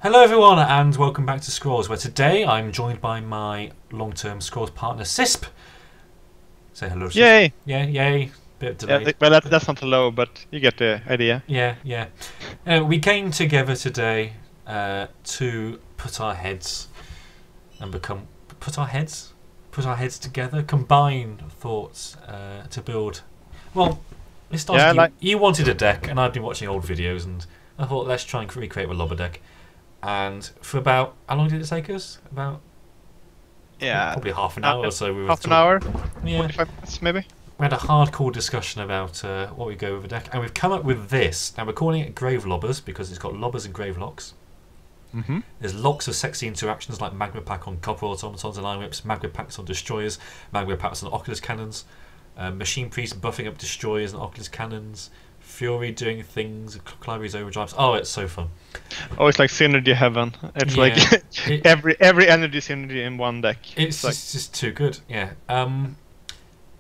Hello everyone and welcome back to Scrolls, where today I'm joined by my long-term Scrolls partner Sysp. Say hello, Sysp. Yay! Yeah, yay. Bit delayed. Yeah, well, that's not hello, but you get the idea. Yeah. We came together today to put our heads together, combine thoughts to build. Well, it started. You wanted a deck, and I've been watching old videos, and I thought let's try and recreate a lobber deck. And for about, how long did it take us? About probably half an hour or so. We were half an hour, yeah, 45 minutes maybe. We had a hardcore discussion about what we go with a deck, and we've come up with this. Now we're calling it Grave Lobbers because it's got lobbers and grave locks. There's lots of sexy interactions like Magma Pack on copper automatons and iron whips, Magma Packs on destroyers, Magma Packs on Oculus cannons, Machine Priest buffing up destroyers and Oculus cannons, Fury doing things, Clivery's overdrives. Oh, it's so fun. Oh, it's like synergy heaven. It's like every energy synergy in one deck. It's just too good. Yeah.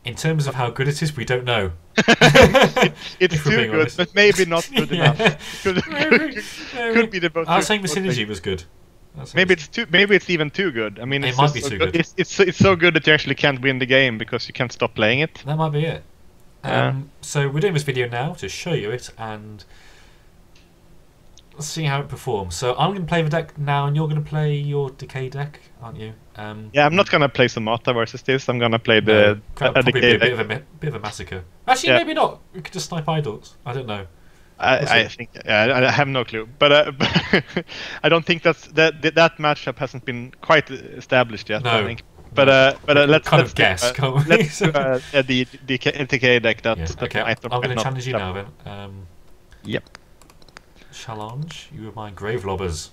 In terms of how good it is, we don't know. It's too good, honest. But maybe not good enough. Could be the both. I was saying the synergy was good. Maybe it's too. Maybe it's even too good. I mean, it might be too good. It's so good that you actually can't win the game because you can't stop playing it. That might be it. So we're doing this video now to show you it and see how it performs. So I'm going to play the deck now, and you're going to play your decay deck, aren't you? Yeah, I'm not going to play Sonata versus this. I'm going to play the decay deck. A bit of a massacre. Actually, maybe not. We could just snipe idols. I don't know. I think I have no clue, but I don't think that matchup hasn't been quite established yet. No. I think. But let's guess. Let's the decay deck that. Yeah. Okay, I'm going to challenge you now then. Yep. Challenge you with my Grave Lobbers.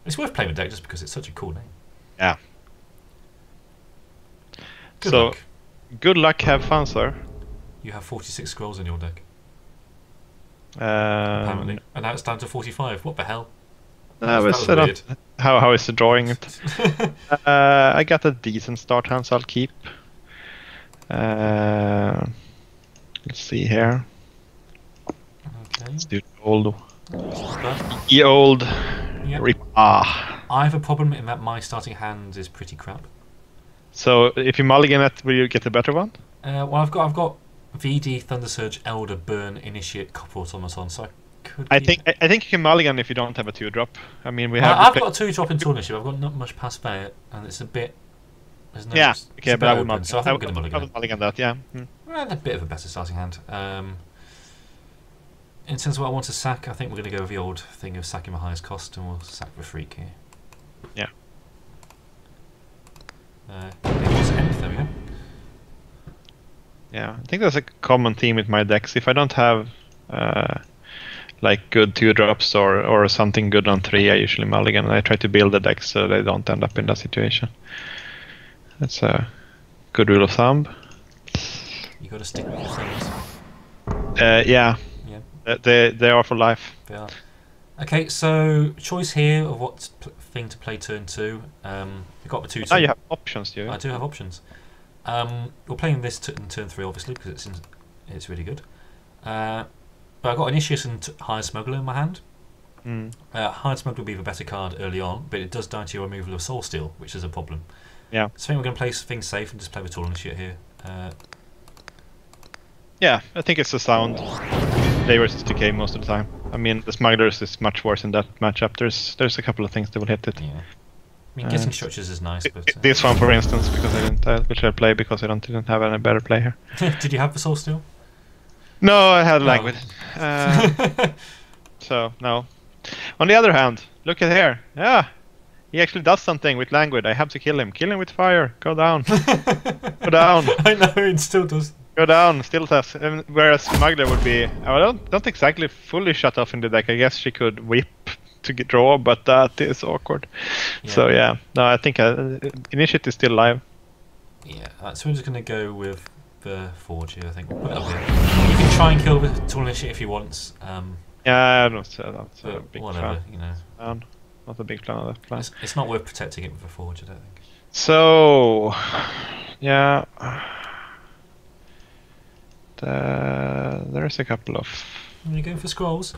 It's worth playing the deck just because it's such a cool name. Yeah. Good luck. Good luck. Have fun, sir. You have 46 scrolls in your deck. Apparently, and now it's down to 45. What the hell? That was weird. How is the drawing it? I got a decent start hand, so I'll keep. Let's see here. Okay. Let's do the old. Yep. Rip. I have a problem in that my starting hand is pretty crap. So if you mulligan it, will you get a better one? Well, I've got VD, Thunder Surge, Elder, Burn, Initiate, Copper Automaton, so I think you can mulligan if you don't have a 2-drop. I mean, I've got a 2-drop in Tool Initiative. I've got not much past there, and it's a bit. There's no, okay, but I will mulligan. So I think I'm going to mulligan. I will mulligan that, yeah. Well, a bit of a better starting hand. In terms of what I want to sack, I think we're going to go with the old thing of sacking the highest cost, and we'll sack the Freak here. Yeah. There we go. Yeah, I think that's a common theme with my decks. If I don't have like good 2-drops or something good on 3, I usually mulligan. I try to build the decks so they don't end up in that situation. That's a good rule of thumb. You got to stick with your things. Yeah. They are for life. They are. Okay, so choice here of what thing to play turn 2. You've got the 2-2. Now you have options, do you? I do have options. We're playing this in turn 3, obviously, because it's really good. But I've got Initius and Hired Smuggler in my hand. Hired Smuggler will be the better card early on, but it does die to your removal of Soul Steal, which is a problem. Yeah. So I think we're going to play things safe and just play the Tool Initiate here. Yeah, I think it's a sound play versus decay most of the time. I mean, the Smugglers is much worse in that matchup. There's a couple of things that will hit it. Yeah. I mean, guessing structures is nice, but this one, for instance, because I didn't, which I play because I didn't have any better play here. Did you have the Soul Steal? No, I had Languid. So no. On the other hand, look at here. Yeah, he actually does something with Languid. I have to kill him. Kill him with fire. Go down. Go down. I know it still does. Go down. Still does. Whereas Smuggler would be. I don't exactly fully shut off in the deck. I guess she could whip to draw, but that is awkward. Yeah. So yeah, no, I think Initiate is still live. Yeah, so we're just going to go with the Forge here, I think. We'll put it up here. You can try and kill the Tool Initiate if you want. Yeah, I'm not a big whatever, fan. you know. Not a big fan of that plan. It's not worth protecting it with a Forge, I don't think. So, yeah. There's a couple of... Are you going for scrolls?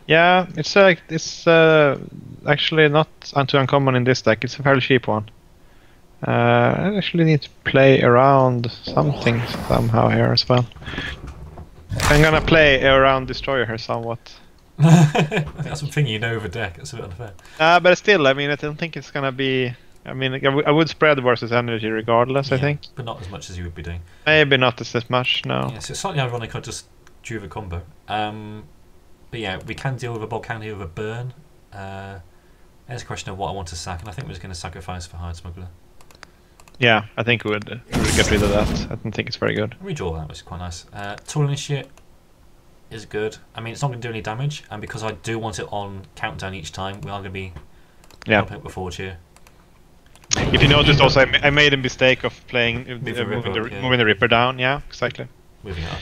Yeah, it's actually not too uncommon in this deck. It's a fairly cheap one. I actually need to play around something somehow here as well. I'm gonna play around Destroyer here somewhat. I think that's something you know over deck. It's a bit unfair. But still, I mean, I don't think it's gonna be. I mean, I would spread versus energy regardless. Yeah, I think, but not as much as you would be doing. maybe not as much. No. Yeah, so it's slightly ironic. I just drew the combo. But yeah, we can deal with a volcano here with a burn. There's a question of what I want to sack, and I think we're just going to sacrifice for Hired Smuggler. Yeah, I think we would get rid of that. I don't think it's very good. Redraw that, which is quite nice. Tool Initiate is good. I mean, it's not going to do any damage, and because I do want it on countdown each time, we are going to be helping it with Forge here. If you noticed, also I made a mistake of playing Moving the Ripper down. Yeah, exactly. Moving it up.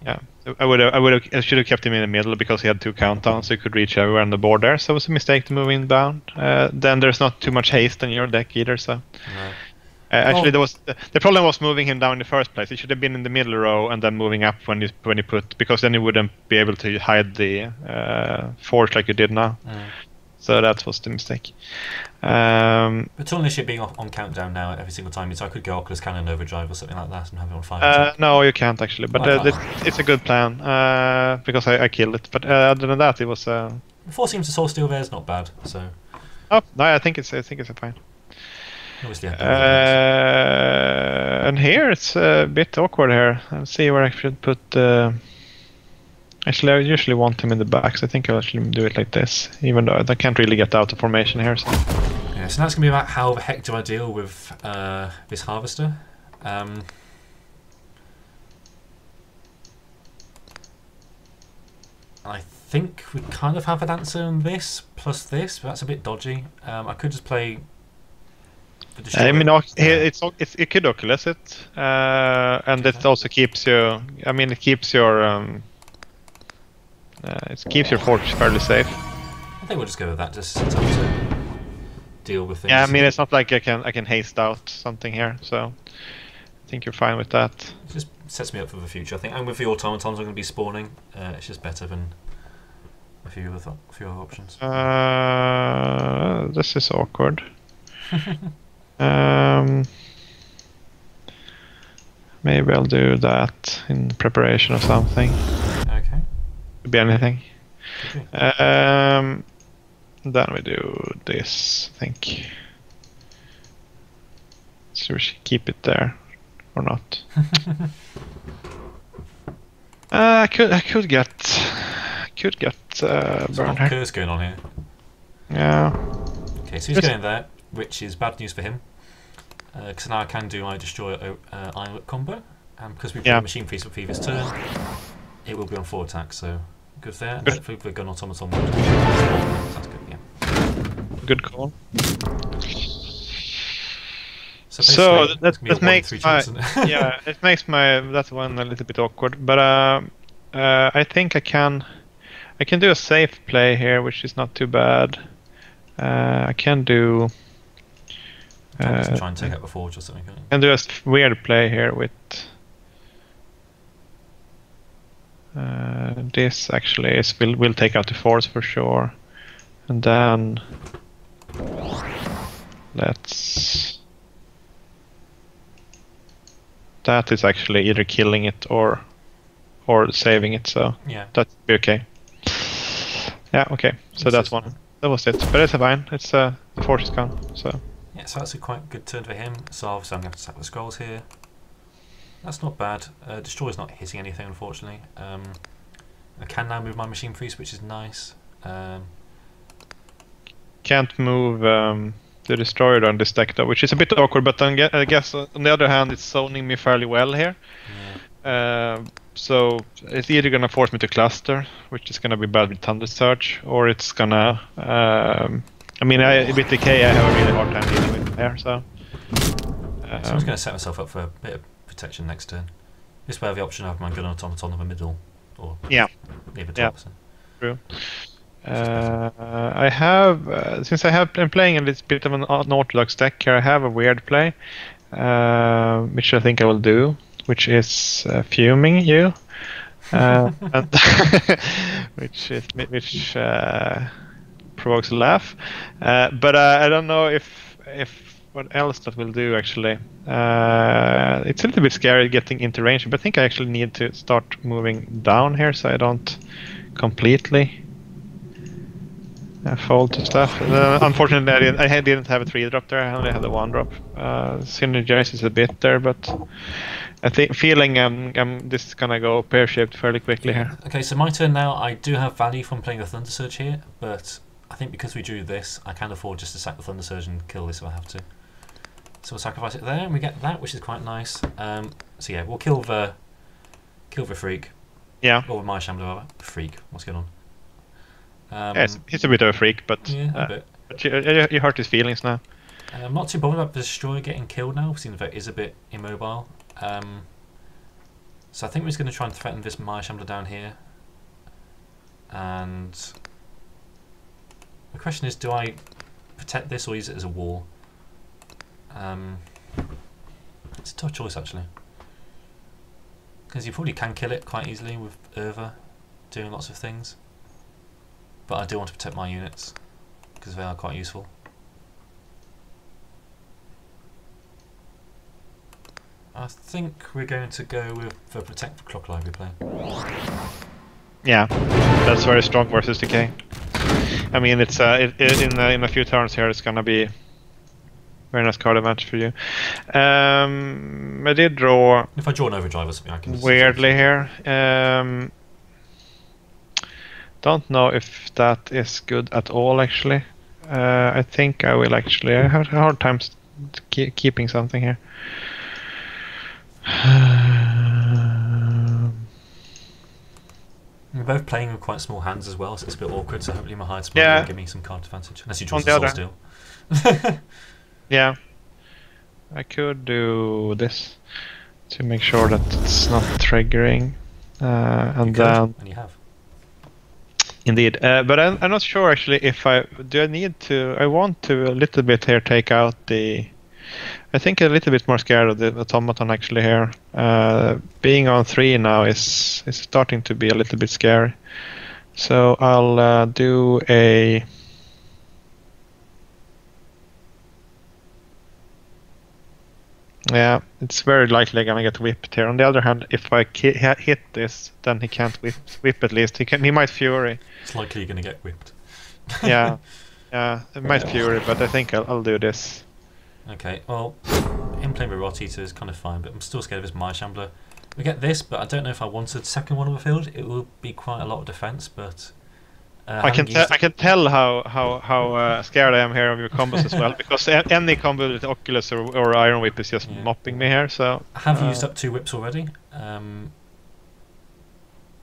Yeah, I should have kept him in the middle because he had 2 countdowns, so he could reach everywhere on the board there. So it was a mistake to move him down. Then there's not too much haste in your deck either. So actually, the problem was moving him down in the first place. He should have been in the middle row and then moving up when you put, because then you wouldn't be able to hide the force like you did now. So that was the mistake. But Tool Initiate being on countdown now every single time, so I could go Oculus Cannon Overdrive or something like that and have it on fire. No, you can't actually, but it's a good plan because I killed it. But other than that, it was. Forcing him to Soul Steel there is not bad. So. Oh no, I think it's a fine. Obviously, and here it's a bit awkward here. Let's see where I should put. Actually, I usually want him in the back, so I think I'll actually do it like this, even though I can't really get out of formation here. So. Yeah, so now it's going to be about how the heck do I deal with this Harvester. I think we kind of have an answer on this, plus this, but that's a bit dodgy. I could just play... I mean, it could Oculus it, and it also keeps you... I mean, it keeps your... it keeps your fortress fairly safe. I think we'll just go with that, just to deal with things. Yeah, I mean, it's not like I can haste out something here, so I think you're fine with that. It just sets me up for the future, I think. And with the automatons I'm going to be spawning, it's just better than a few other options. This is awkward. Maybe I'll do that in preparation of something. Okay. Could be anything. Okay. Then we do this, I think. So we should keep it there, or not. I could get burn here. Curse going on here. Yeah. Okay, so he's going there, which is bad news for him. Because now I can do my Destroyer Ironwork combo, and because we play Machine Feast for previous turn, it will be on 4 attacks, so good there. And hopefully the gun automaton will. That's good, yeah. Good call. So that makes my it makes that one a little bit awkward, but I think I can do a safe play here, which is not too bad. I can do. Try and take out the forge or something. I can do a weird play here with this. Actually, will take out the force for sure, and then let's. That is actually either killing it or saving it, so that'd be okay. Yeah, okay. So that's one. That was it. But it's fine. It's the force is gone. So. Yeah, so that's a quite good turn for him. So obviously I'm going to have to sack the scrolls here. That's not bad. Destroyer's not hitting anything, unfortunately. I can now move my Machine Priest, which is nice. Can't move the Destroyer on this deck though, which is a bit awkward, but I guess on the other hand it's zoning me fairly well here. Yeah. So it's either gonna force me to cluster, which is gonna be bad with Thunder Surge, or it's gonna I mean, with Decay I have a really hard time dealing with there, so... so I'm just gonna set myself up for a bit of protection next turn. This way I have the option of my gun automaton in the middle, or near the top. So. True. I have, since I have been playing a little bit of an unorthodox deck here, I have a weird play, which I think I will do, which is fuming you. and which provokes a laugh. But I don't know if what else that will do actually. It's a little bit scary getting into range, but I think I actually need to start moving down here so I don't completely fold to stuff. Unfortunately, I didn't have a 3-drop there. I only had a 1-drop. Synergizes a bit there, but I think feeling this is gonna go pear-shaped fairly quickly here. Okay, so my turn now. I do have value from playing the Thunder Surge here, but I think because we drew this, I can afford just to sack the Thunder Surge and kill this if I have to. So we'll sacrifice it there, and we get that, which is quite nice. So yeah, we'll kill the freak. Yeah. Or my Shambler freak. What's going on? Yeah, he's a bit of a freak, but yeah, a bit. But you hurt his feelings now. I'm not too bothered about the Destroyer getting killed now, seeing that it is a bit immobile. So I think we're just going to try and threaten this Maya Shambler down here. And the question is, do I protect this or use it as a wall? It's a tough choice actually, because you probably can kill it quite easily with Urva doing lots of things. But I do want to protect my units because they are quite useful. I think we're going to go with the Protect the Clock Library play. Yeah, that's very strong versus Decay. I mean, it's in a few turns here, it's gonna be very nice card advantage for you. I did draw. If I draw an Overdrive or something, I can. Weirdly here. Don't know if that is good at all. Actually, I think I will actually. I have a hard time keeping something here. We're both playing with quite small hands as well, so it's a bit awkward. So hopefully my hard small will give me some card advantage. Unless you draw the Soul Steel. Yeah, I could do this to make sure that it's not triggering, and then. And you have. Indeed, but I'm not sure actually if I need to. I want to a little bit here take out the. I think a little bit more scared of the automaton actually here. Being on 3 now is starting to be a little bit scary. So I'll do a. Yeah, it's very likely gonna get whipped here. On the other hand, if I hit this, then he can't whip at least. He might Fury. It's likely you're gonna get whipped. Yeah, it might Fury, but I think I'll do this. Okay, well, him playing with Rot Eater is kind of fine, but I'm still scared of his Maya Shambler. We get this, but I don't know if I wanted second one on the field. It will be quite a lot of defense, but I can tell how scared I am here of your combos as well, because any combo with Oculus or Iron Whip is just mopping me here. So I have used up 2 whips already,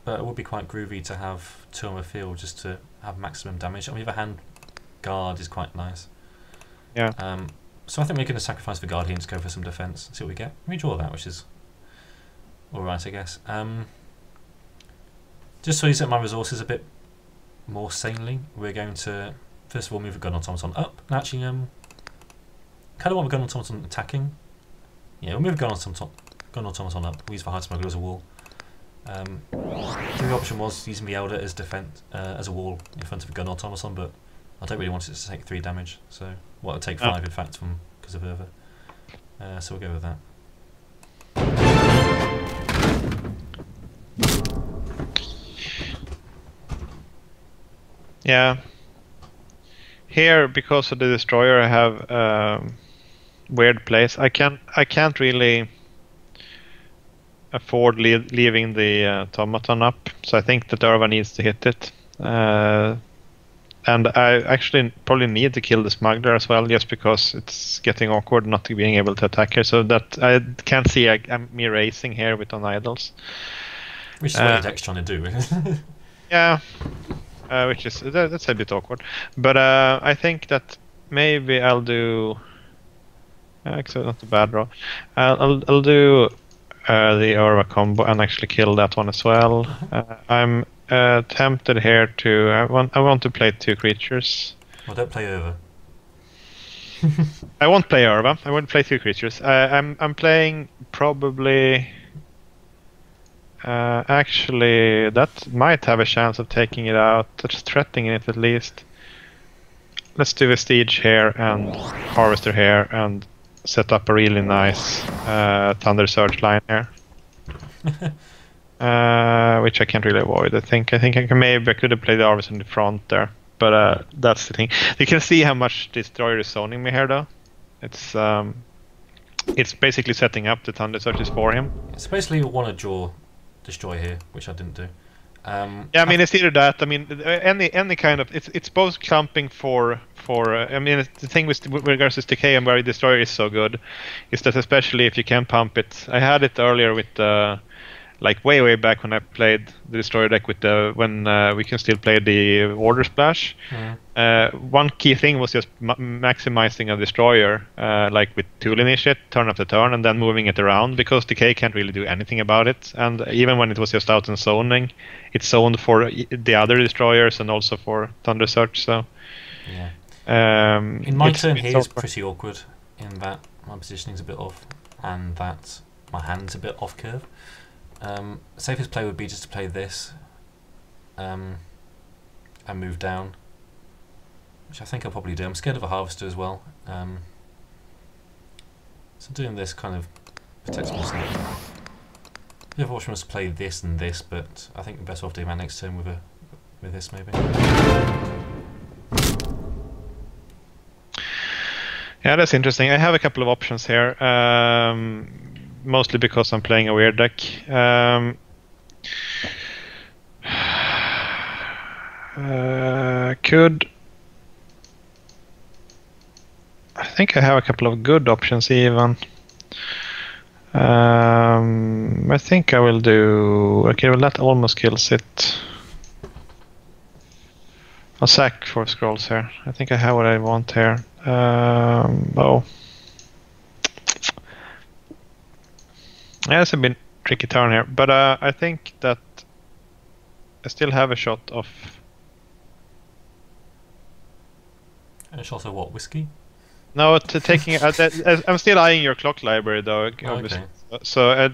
but it would be quite groovy to have 2 on the field just to have maximum damage. On the other hand, guard is quite nice. Yeah. So I think we're going to sacrifice the guard here and just go for some defense. See what we get. We draw that, which is all right, I guess. Just so you set my resources a bit more sanely, we're going to first of all move the gun automaton up. Actually, kind of want the gun automaton attacking. Yeah, we'll move the gun automaton up. We'll use the hide smuggler as a wall. The option was using the elder as defense as a wall in front of the gun automaton, but I don't really want it to take 3 damage. So it'll take 5 in fact because of Urva. So we'll go with that. Yeah. Here, because of the destroyer, I have weird place. I can't really afford leaving the automaton up, so I think that Urva needs to hit it. And I actually probably need to kill the smuggler as well, just because it's getting awkward not being able to attack her. So that I can't see me racing here with on idols. Which is what your deck's trying to do. Yeah. Which is that's a bit awkward, but I think that maybe I'll do. Actually, not a bad draw. I'll do the Urva combo and actually kill that one as well. I'm tempted here to. I want to play 2 creatures. Well, don't play Urva. I won't play Urva. I won't play 2 creatures. I'm playing probably. Actually, that might have a chance of taking it out, just threatening it at least. Let's do Vestige here and Harvester here and set up a really nice Thunder Surge line here. Which I can't really avoid. I think I could have played the Harvester in the front there. But that's the thing. You can see how much Destroyer is zoning me here though. It's basically setting up the Thunder Surges for him. It's basically you want to draw Destroy here, which I didn't do. Yeah, I mean it's either that. I mean any kind of it's both clumping for. I mean the thing with regards to Decay and where Destroyer is so good is that especially if you can pump it. I had it earlier with like way back when I played the Destroyer deck with when we can still play the Order Splash. One key thing was just maximizing a Destroyer, like with Tool Initiate, turn after turn, and then moving it around because Decay can't really do anything about it. And even when it was just out and zoning, it's zoned for the other Destroyers and also for Thunder Surge. So yeah. In my turn here is pretty awkward in that my positioning's a bit off and that my hand's a bit off curve. Safest play would be just to play this and move down, which I think I'll probably do. I'm scared of a Harvester as well, so doing this kind of protects myself. The other option was to play this and this, but I think we're better off doing that next turn with this maybe. Yeah, that's interesting. I have a couple of options here. Mostly because I'm playing a weird deck. I think I have a couple of good options even. I think I will do. Okay, well that almost kills it. I'll sack 4 scrolls here. I think I have what I want here. Oh. Yeah, it's a bit tricky turn here, but I think that I still have a shot of. A shot of what? Whiskey? No, taking. I'm still eyeing your clock library though. Obviously. Okay. So I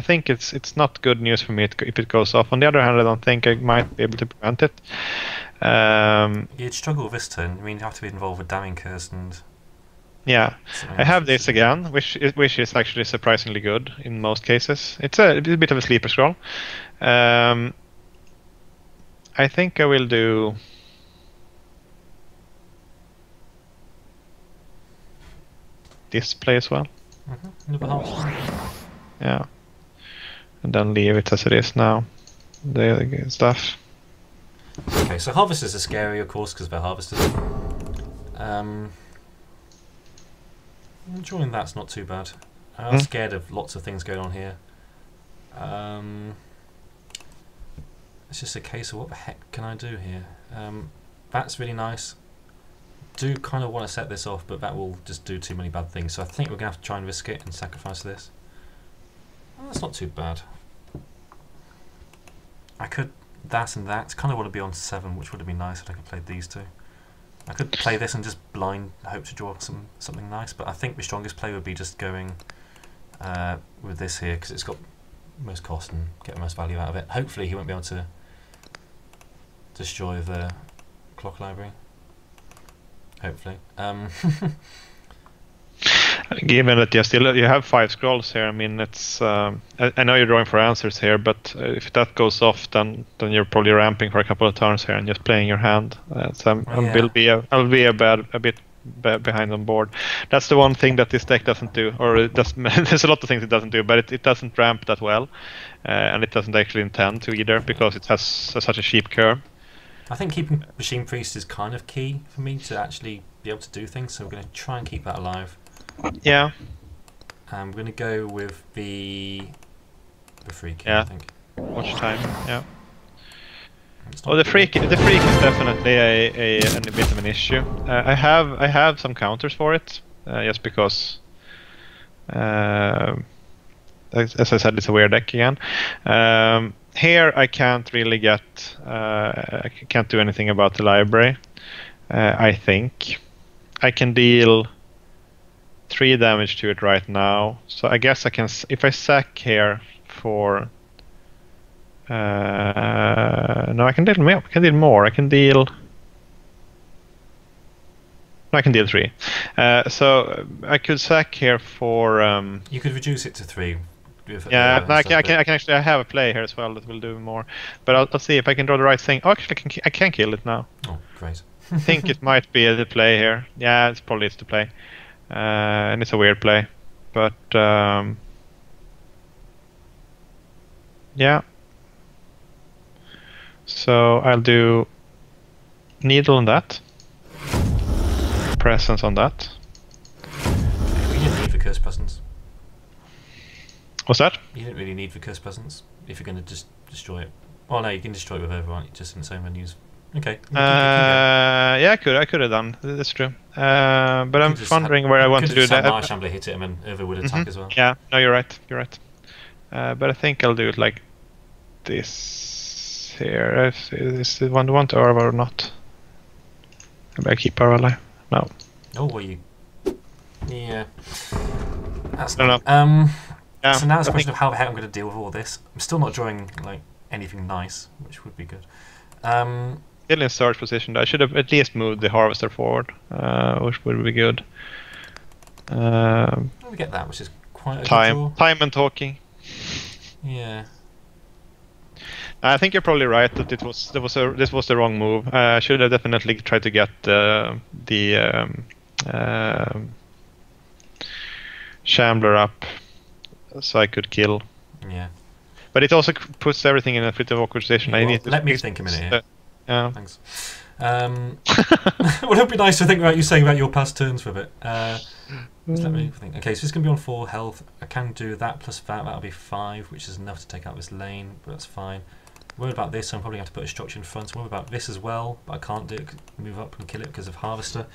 think it's not good news for me if it goes off. On the other hand, I don't think I might be able to prevent it. You'd struggle with this turn. I mean, you have to be involved with damning curse and. Yeah, I have this again, which is actually surprisingly good in most cases. It's a bit of a sleeper scroll. I think I will do. This play as well. Yeah, and then leave it as it is now. The stuff. Okay, so harvesters are scary, of course, because they're harvesters. Drawing that's not too bad. I'm scared of lots of things going on here. It's just a case of what the heck can I do here? That's really nice. Do kind of want to set this off, but that will just do too many bad things. So I think we're going to have to try and risk it and sacrifice this. Oh, that's not too bad. I could that and that. Kind of want to be on 7, which would have been nice if I could play these two. I could play this and just blind hope to draw something nice, but I think the strongest play would be just going with this here because it's got most cost and get the most value out of it. Hopefully he won't be able to destroy the clock library. Hopefully. Given that you have 5 scrolls here, I mean it's. I know you're drawing for answers here, but if that goes off, then you're probably ramping for a couple of turns here and just playing your hand. So I'll be a bit behind on board. That's the one thing that this deck doesn't do, or it does. There's a lot of things it doesn't do, but it doesn't ramp that well, and it doesn't actually intend to either because it has such a cheap curve. I think keeping Machine Priest is kind of key for me to actually be able to do things, so we're going to try and keep that alive. Yeah. We're going to go with the freak. Yeah. I think. Watch time. Yeah. Oh, the freak is definitely a bit of an issue. I have some counters for it, just because. As I said, it's a weird deck again. Here I can't really get. I can't do anything about the library. I think I can deal 3 damage to it right now. So I guess I can. If I sack here for No, I can deal more. I can deal more. I can deal. No, I can deal 3. So I could sack here for. You could reduce it to 3. Yeah, no, I can actually. I have a play here as well that will do more. But I'll see if I can draw the right thing. Oh, actually, I can kill it now. Oh, great. I think it might be the play here. Yeah, it's probably the play. And it's a weird play, but yeah. So I'll do needle on that. Presence on that. You didn't need for curse presence. What's that? You didn't really need for curse presence if you're going to just destroy it. Oh no, you can destroy it with overwrite, just in the same menus. Okay. Yeah, I could have done. That's true. But I'm wondering where I want to do that. Marsh Shambler hit it and then Over would attack as well. Yeah, no, you're right. You're right. But I think I'll do it like this here. Is the one want Arva or not? Maybe I keep Arva alive. No. Oh, well, you. Yeah. That's no. Yeah, so now it's a question of how the heck I'm going to deal with all this. I'm still not drawing like anything nice, which would be good. Still in search position. I should have at least moved the harvester forward, which would be good. We get that, which is quite a good draw. Time and talking. Yeah. I think you're probably right that this was the wrong move. I should have definitely tried to get the Shambler up so I could kill. Yeah. But it also puts everything in a bit of awkward position. Yeah, well, let me think a minute here. Yeah. Thanks. Well, it would be nice to think about you saying about your past turns with it. Just let me think. Okay, so it's going to be on 4 health. I can do that plus that. That'll be 5, which is enough to take out this lane, but that's fine. Worried about this, so I'm probably going to have to put a structure in front. Worried about this as well, but I can't do it. Move up and kill it because of Harvester.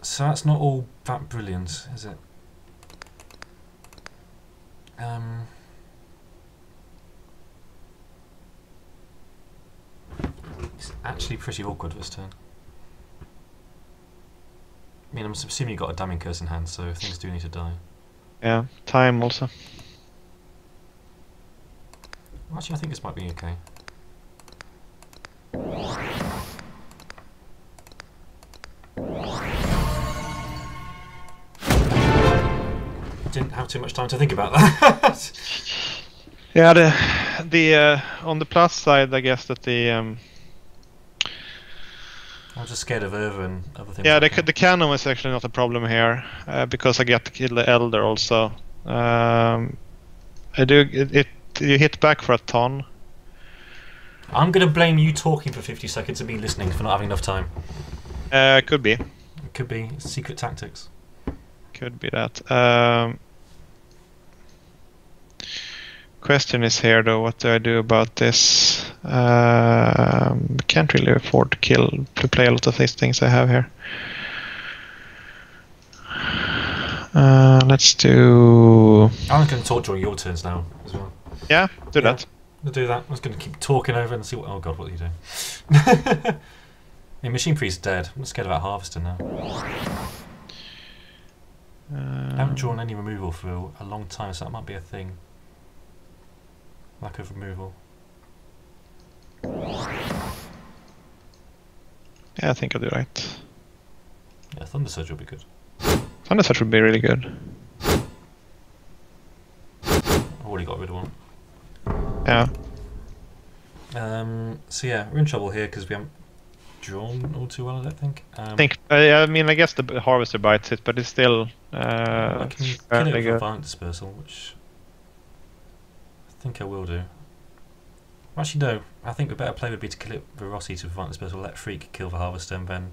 So that's not all that brilliant, is it? It's actually pretty awkward this turn. I mean, I'm assuming you've got a damning curse in hand, so things do need to die. Yeah, time also. Actually, I think this might be okay. Didn't have too much time to think about that. Yeah, the on the plus side, I guess that the I'm just scared of Irva and other things. Yeah, the cannon is actually not a problem here because I get to kill the elder also. I do it. You hit back for a ton. I'm gonna blame you talking for 50 seconds and me listening for not having enough time. Could be. It could be secret tactics. Could be that. Question is here though, what do I do about this? Can't really afford to play a lot of these things I have here. Let's do. I'm going to talk during your turns now as well. Yeah, do that. We'll do that. I'm just going to keep talking over and see what. Oh god, what are you doing? Yeah, Machine Priest's dead. I'm scared about Harvester now. I haven't drawn any removal for a long time, so that might be a thing. Lack of removal. Yeah, I think I'll do right. Yeah, Thunder Surge will be good. Thunder Surge would be really good. I've already got rid of one. Yeah. So yeah, we're in trouble here because we haven't drawn all too well, I don't think. I mean, I guess the Harvester bites it, but it's still I can kill it with a Violent Dispersal, which I think I will do. Actually, no. I think the better play would be to kill it with Rossi to Violent Dispersal, let Freak kill the Harvester, and then.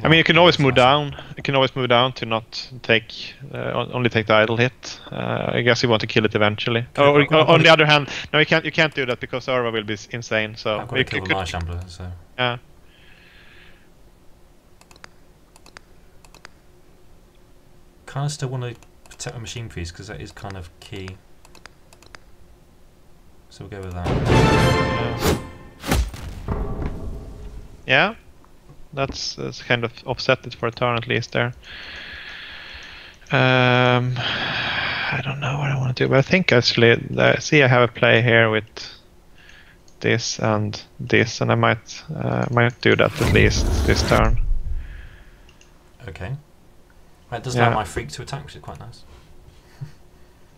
I mean, you can always move down. You can always move down to not take only take the idle hit. I guess you want to kill it eventually. Or on the other hand, no, you can't. You can't do that because Arva will be insane. So I've got to kill the Marsh Shambler. So yeah. Kind of still want to protect my Machine Priest because that is kind of key. So we'll go with that. Yeah. That's kind of offset it for a turn at least there. I don't know what I want to do, but I think actually, see, I have a play here with this, and I might do that at least this turn. Okay. It does allow my freak to attack, which is quite nice.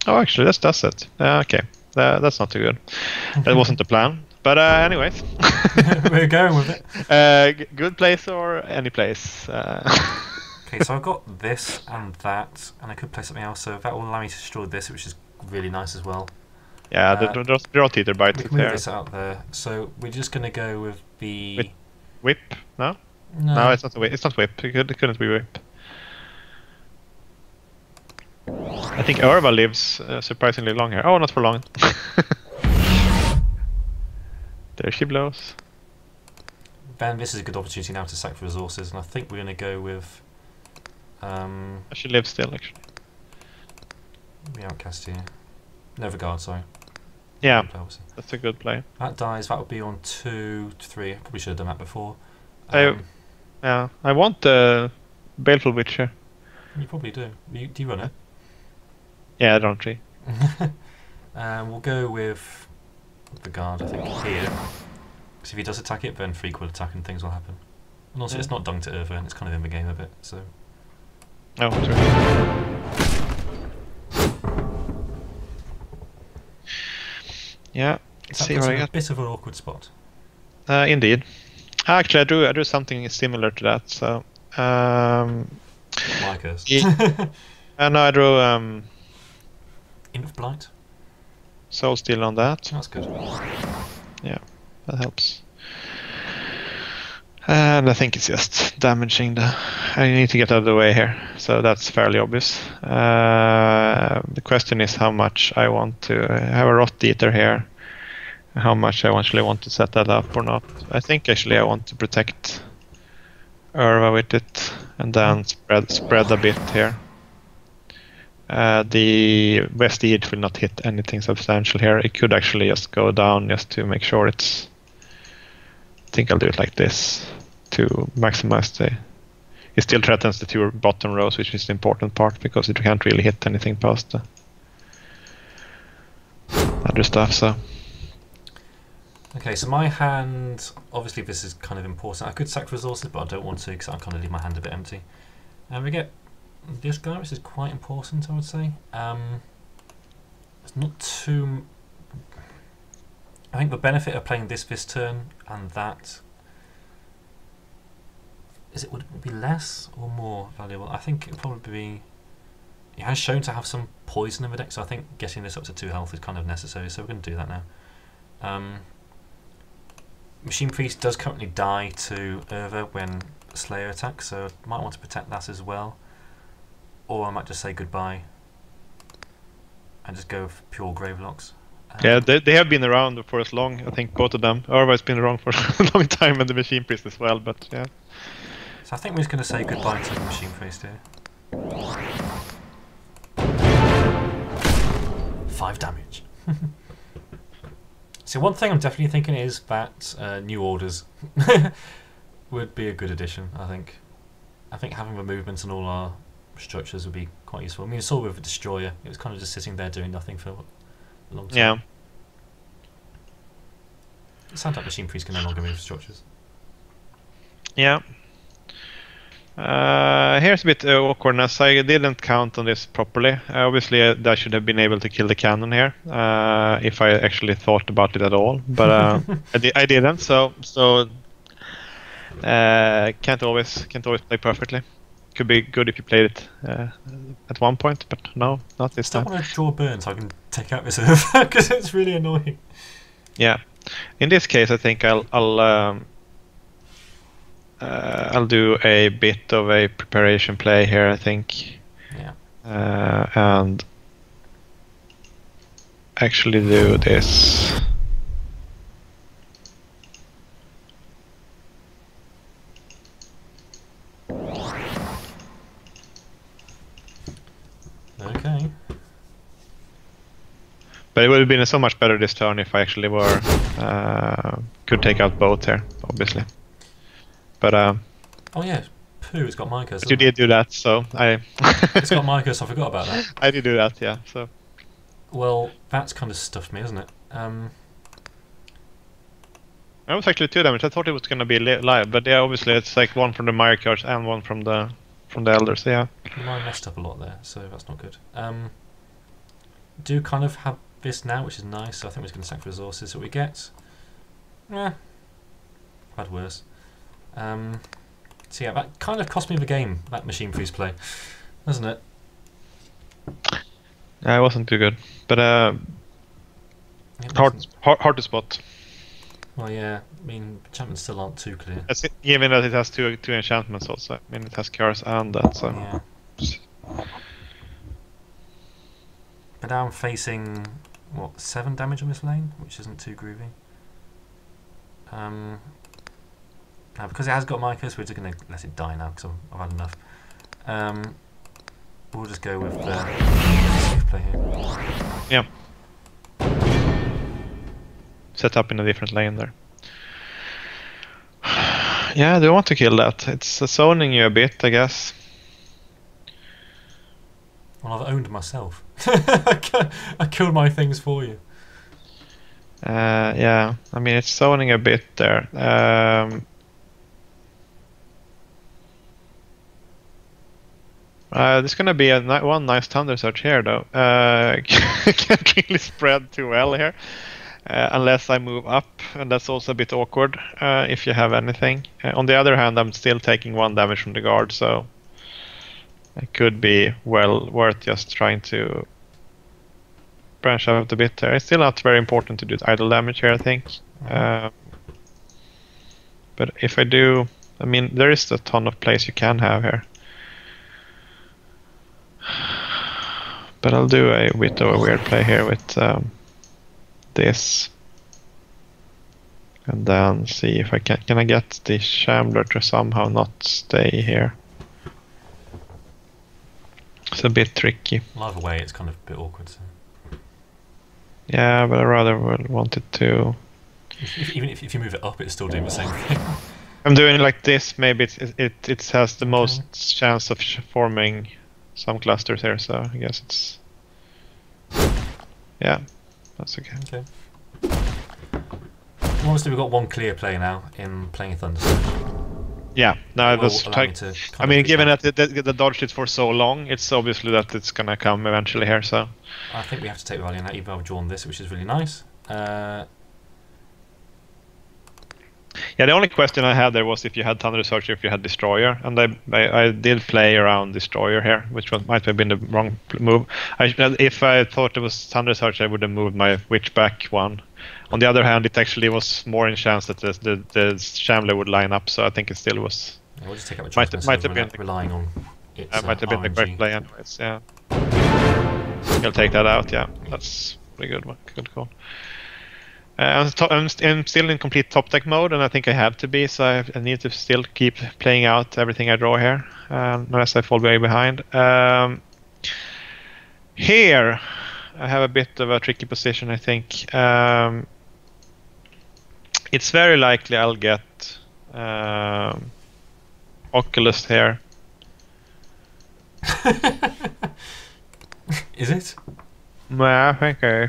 Oh, actually, this does it. Okay, that's not too good. That wasn't the plan. But anyways. We're going with it. Good place or any place? Okay, so I've got this and that, and I could play something else, so that will allow me to destroy this, which is really nice as well. Yeah, draw teeter bites we can move there. this out there. So we're just going to go with the... Whip? No? No, it's not a whip. It's not whip. It couldn't be whip. I think Urva lives surprisingly long here. Oh, not for long. There she blows. Ben, this is a good opportunity now to sack for resources, and I think we're going to go with... she lives still, actually. The outcast here. No regard, sorry. Yeah, that's a good play. That dies, that would be on 2, 3. I probably should have done that before. Yeah, I want the Baleful Witcher. You probably do. Do you run it? Yeah, I don't tree. We'll go with the guard, I think, here. Because if he does attack it, then Freak will attack and things will happen. And also, it's not dung to Urva, and it's kind of in the game a bit, so... Oh, true. Yeah, let's see what I got. A bit of an awkward spot. Indeed. Actually, I drew something similar to that, so... My curse. No, I drew... Imp of Blight? Soul Steal on that. That's good. Yeah, that helps. And I think it's just damaging the... I need to get out of the way here, so that's fairly obvious. The question is how much I want to... I have a Rot Eater here. How much I actually want to set that up or not. I think actually I want to protect Urva with it, and then spread a bit here. The West Edge will not hit anything substantial here. It could actually just go down just to make sure it's... I think I'll do it like this to maximize the... It still threatens the 2 bottom rows, which is the important part, because it can't really hit anything past the other stuff, so... Okay, so my hand... Obviously this is kind of important. I could sack resources, but I don't want to, because I kind of leave my hand a bit empty. And we get... This guy, which is quite important, I would say. It's not too... I think the benefit of playing this turn and that... Would it be less or more valuable? I think it would probably be... It has shown to have some poison in the deck, so I think getting this up to 2 health is kind of necessary, so we're going to do that now. Machine Priest does currently die to Urva when Slayer attacks, so I might want to protect that as well. Or I might just say goodbye and just go for pure Gravelocks. Yeah, they have been around for as long, I think, both of them. Urva has been around for a long time, and the Machine Priest as well, but yeah. So I think we're just going to say goodbye to the Machine Priest here. 5 damage. So one thing I'm definitely thinking is that New Orders would be a good addition, I think. I think having the movements and all our structures would be quite useful. I mean, you saw with the Destroyer, it was kind of just sitting there doing nothing for a long time. Yeah. It sounds like Machine Priest can no longer move structures. Yeah. Here's a bit awkwardness. I didn't count on this properly. Obviously, I should have been able to kill the cannon here if I actually thought about it at all. But I didn't. So can't always play perfectly. Could be good if you played it at one point, but no, not this time. I want to draw burn so I can take out this Urva because it's really annoying. Yeah, in this case, I think I'll do a bit of a preparation play here, I think. Yeah. And actually do this. Okay. But it would have been so much better this turn if I actually were could take out both here, obviously. But oh yeah, 2. It's got Micah. But you did do that, so I. It's got Micah, so I forgot about that. I did do that, yeah. So. Well, that's kind of stuffed me, isn't it? That was actually 2 damage. I thought it was gonna be live, but yeah, obviously it's like 1 from the Mario Kart and 1 from the elders. Yeah. Mine messed up a lot there, so that's not good. Do kind of have this now, which is nice. So I think we're just going to sack for resources. So what we get, had worse. So yeah, that kind of cost me the game. That machine freeze play, doesn't it? Yeah, it wasn't too good, but hard to spot. Well, yeah. I mean, enchantments still aren't too clear. Given that it has two enchantments also. I mean, it has cars and that. So. Yeah. But now I'm facing, what, 7 damage on this lane, which isn't too groovy. Now, because it has got Micah, so we're just going to let it die now, because I've had enough. We'll just go with the play here. Yeah. Set up in a different lane there. Yeah, do I want to kill that? It's zoning you a bit, I guess. Well, I've owned myself. I killed my things for you. Yeah, I mean it's zoning a bit there. There's gonna be one nice thunder surge here though. Can't really spread too well here, unless I move up, and that's also a bit awkward if you have anything. On the other hand, I'm still taking 1 damage from the guard, so it could be well worth just trying to branch out a bit there. It's still not very important to do idle damage here, I think. But if I do, I mean, there is a ton of plays you can have here. But I'll do a bit of a weird play here with this. And then see if I can I get the Shambler to somehow not stay here. It's a bit tricky. Well, either way, it's kind of a bit awkward. So. Yeah, but I rather would want it to. Even if you move it up, it's still doing the same thing. I'm doing it like this. Maybe it has the most chance of forming some clusters here. So I guess it's. Yeah, that's okay. Okay. Obviously, we've got 1 clear play now in playing Thunder. Yeah, no, it was. I mean, given that the dodged it for so long, it's obviously that it's gonna come eventually here. So I think we have to take the value on that, even though I've drawn this, which is really nice. Yeah, the only question I had there was if you had Thunder Surge or if you had Destroyer, and I did play around Destroyer here, which might have been the wrong move. If I thought it was Thunder Surge, I would have moved my Witch back 1. On the other hand, it actually was more in chance that the Shambler would line up, so I think it still was. Yeah, we'll just take out the choice might have been relying on its might have been the correct play anyways. Yeah, he'll take that out. Yeah, that's a good one. Good call. I'm still in complete top deck mode, and I think I have to be, so I need to still keep playing out everything I draw here, unless I fall way behind. Here, I have a bit of a tricky position, I think. It's very likely I'll get Oculus here. Is it? Yeah, I think I.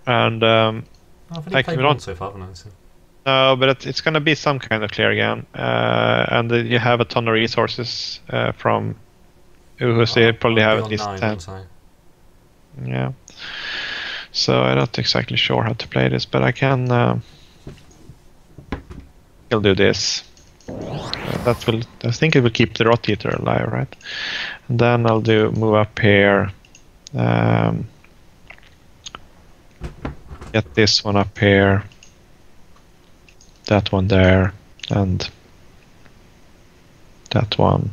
And I've only played 1 so far, haven't I? So. No, but it's going to be some kind of clear again, and you have a ton of resources from Uhusi. Probably have at least 10. Yeah. So I'm not exactly sure how to play this, but I can. I'll do this. That will. I think it will keep the Rot Eater alive, right? And then I'll move up here. Get this one up here. That one there, and that one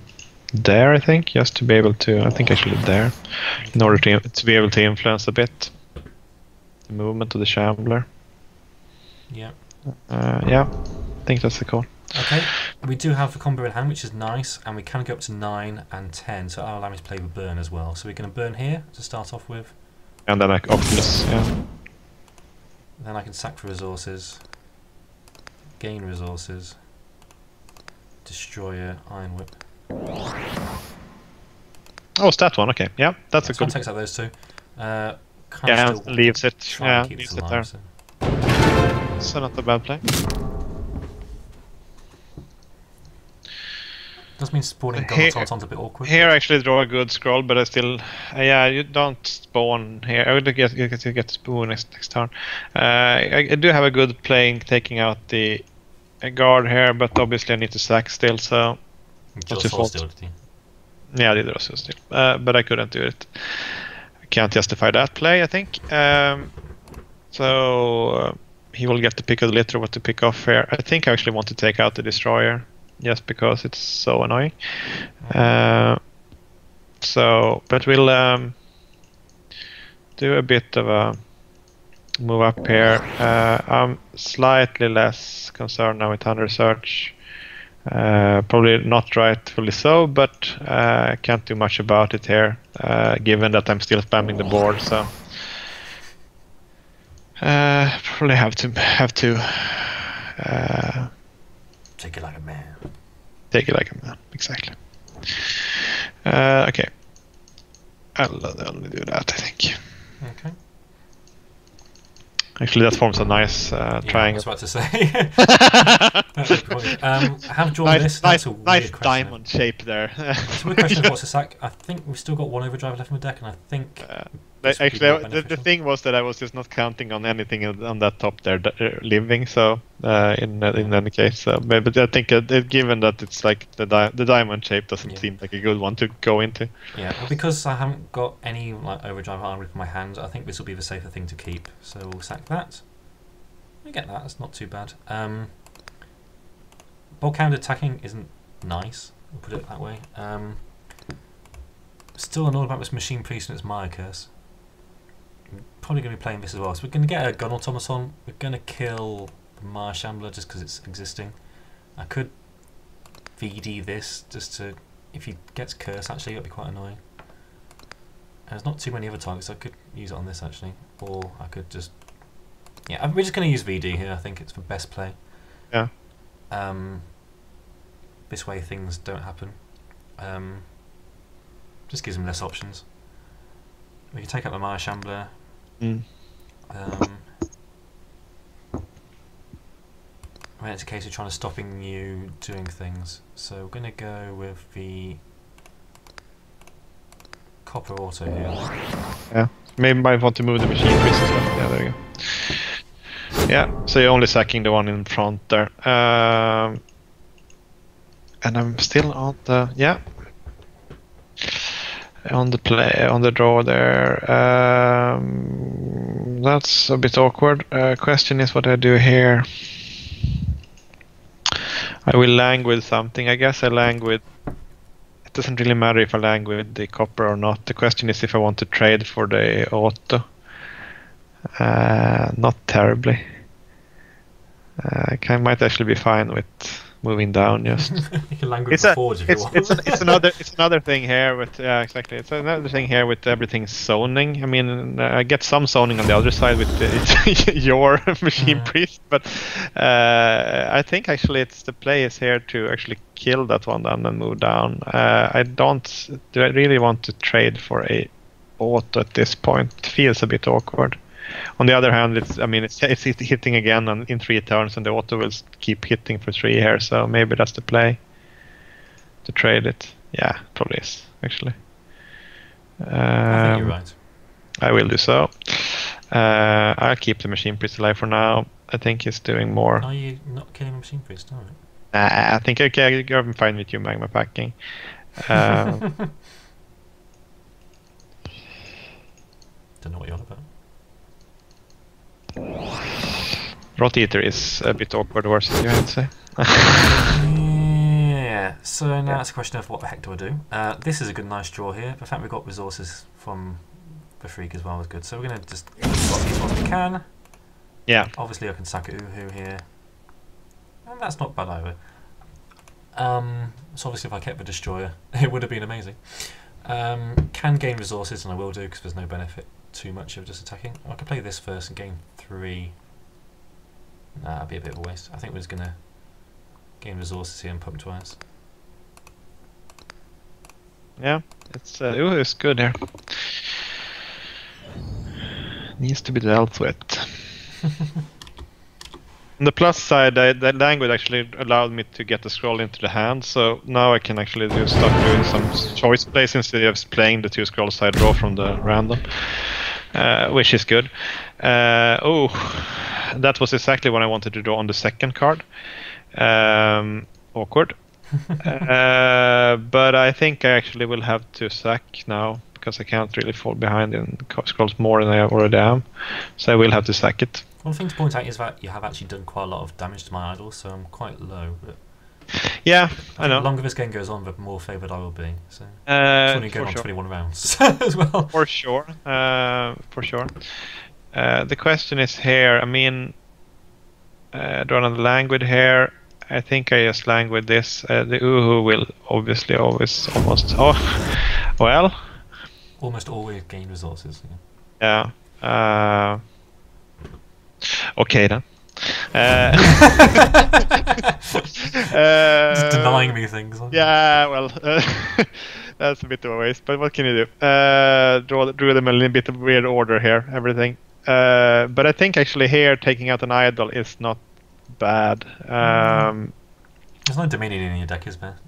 there. I think just to be able to. I think actually there, in order to be able to influence a bit the movement of the Shambler. Yeah. Yeah, I think that's the call. Okay, we do have the combo in hand, which is nice, and we can go up to 9 and 10, so that'll allow me to play with burn as well. So we're going to burn here to start off with. And then Oculus, yeah. Then I can sack for resources, gain resources, Destroyer, Iron Whip. Oh, it's that one. Okay, yeah, that's a So good. takes out those two. Can Yeah, still leaves it. try Yeah, and keep leaves this it alive. there. So not a bad play. Does mean spawning Here, Automaton's a bit awkward. here I actually draw a good scroll, but I still, yeah, you don't spawn here. I would get to spawn next turn. I do have a good playing taking out the guard here, but obviously I need to sack still. So Just hold still, did you? yeah, I did also still, but I couldn't do it. I can't justify that play, I think. So he will get to pick a litter what to pick off here. I think I actually want to take out the destroyer. Just because it's so annoying. But we'll do a bit of a move up here. I'm slightly less concerned now with Thunder Search. Probably not rightfully so, but I can't do much about it here, given that I'm still spamming the board. So probably have to take it like a man. Take it like a man, exactly. Okay. I'll only do that, I think. Okay. Actually, that forms a nice triangle. I was about to say. Have drawn this. That's a nice weird diamond shape there. It's a weird question of what's a sack. I think we've still got one overdrive left in the deck, and I think. Actually, the thing was that I was just not counting on anything on that top there living. So in any case, but I think given that it's like the diamond shape doesn't seem like a good one to go into. Yeah, well, because I haven't got any like overdrive armor in my hand, I think this will be the safer thing to keep. So we'll sack that. We get that. That's not too bad. Bulk hand attacking isn't nice. We'll put it that way. Still annoyed about this Machine Priest and its Maya Curse. Probably going to be playing this as well. So we're going to get a Gun Automaton. We're going to kill the Maya Shambler just because it's existing. I could VD this just to, if he gets Curse actually, that'd be quite annoying. And there's not too many other targets. I could use it on this actually, or I could just, yeah. We're just going to use VD here. I think it's the best play. Yeah. This way things don't happen. Just gives him less options. We can take out the Maya Shambler. When it's a case of trying to stopping you doing things. So we're going to go with the Copper Auto here. Yeah, maybe I want to move the Machine Priest as well. Yeah, there you go. Yeah, so you're only sacking the one in front there. And I'm still on the, on the play, on the draw there. That's a bit awkward. Question is what I do here. I will lang with something. I guess I lang with. It doesn't really matter if I lang with the copper or not. The question is if I want to trade for the auto. Not terribly. I might actually be fine with moving down. Just you can lang with forge if you want. It's another thing here with exactly. It's another thing here with everything zoning. I mean, I get some zoning on the other side with your Machine Priest, but I think actually it's the play is here to actually kill that one down and move down. Do I really want to trade for a auto at this point? It feels a bit awkward. On the other hand, it's hitting again in 3 turns, and the auto will keep hitting for 3 here. So maybe that's the play to trade it. Yeah, probably is actually. I think you're right. I will do so. I'll keep the Machine Priest alive for now. I think he's doing more. Are you not killing a Machine Priest? All right. I think okay. I'm fine with you, Magma Packing. Don't know what you're on about. Rot Eater is a bit awkward versus you, I'd say. Yeah, so now it's a question of what the heck do I do? This is a good nice draw here. The fact we've got resources from the Freak as well is good. So we're going to just swap these ones we can. Yeah. Obviously I can sack a Uhu here. And that's not bad either. So obviously if I kept the Destroyer, it would have been amazing. Can gain resources, and I will do because there's no benefit too much of just attacking. I could play this first and gain 3. Nah, that'd be a bit of a waste. I think we're just gonna gain resources here and pump twice. Yeah, it's good here. Needs to be dealt with. On the plus side, the language actually allowed me to get the scroll into the hand, so now I can actually start doing some choice plays instead of playing the 2 scrolls I draw from the random, which is good. Oh, that was exactly what I wanted to draw on the second card. Awkward. But I think I actually will have to sack now, because I can't really fall behind in scrolls more than I already am. So I will have to sack it. One thing to point out is that you have actually done quite a lot of damage to my idol, so I'm quite low. But yeah, I know. The longer this game goes on, the more favoured I will be. So it's only going on 21 rounds as well. For sure. For sure. The question is here, I mean, draw another languid here. I think I just languid this. The Uhu will obviously always almost... Oh, well... Almost always gain resources. Yeah. Okay then. Just denying me things. Yeah, well, that's a bit of a waste. But what can you do? Drew them a little bit of weird order here. Everything. But I think actually here taking out an idol is not bad. There's no Dominion in your deck, is there?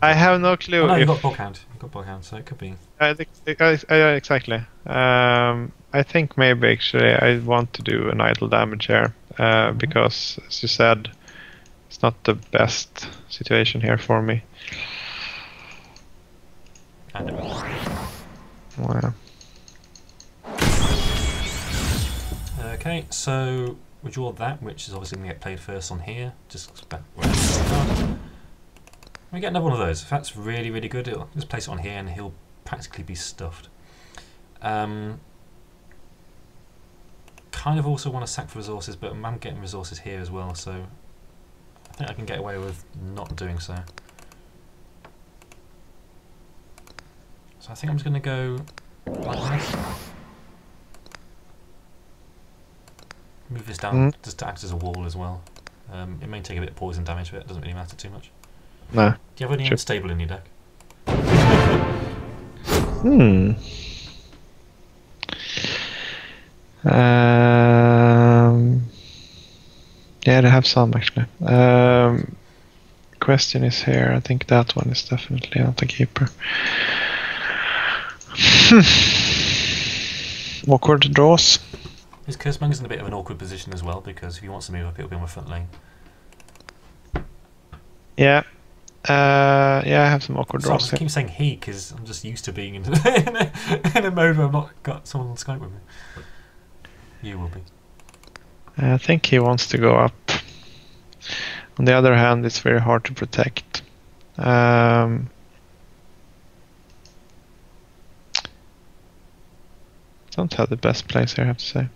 I have no clue. Oh, no, you've got Bookhand. You've got Bookhand, so it could be. Exactly. I think maybe actually I want to do an idle damage here, because, as you said, it's not the best situation here for me. And it will. Well. Okay, so we draw that, which is obviously going to get played first on here. We get another one of those. If that's really, really good, it'll just place it on here and he'll practically be stuffed. Kind of also want to sack for resources, but I'm getting resources here as well, so I think I can get away with not doing so. So I think I'm just going to go like this. Move this down just to act as a wall as well. It may take a bit of poison damage, but it doesn't really matter too much. No. Do you have any unstable in your deck? Yeah, they have some actually. Question is here. I think that one is definitely not a keeper. Awkward draws. His Cursemonger's in a bit of an awkward position as well, because if he wants to move up, it'll be on the front lane. Yeah. Yeah, I have some awkward draws. I keep saying he, because I'm just used to being in a mode where I've not got someone on Skype with me. You will be. I think he wants to go up. On the other hand, it's very hard to protect. Don't have the best place here, I have to say.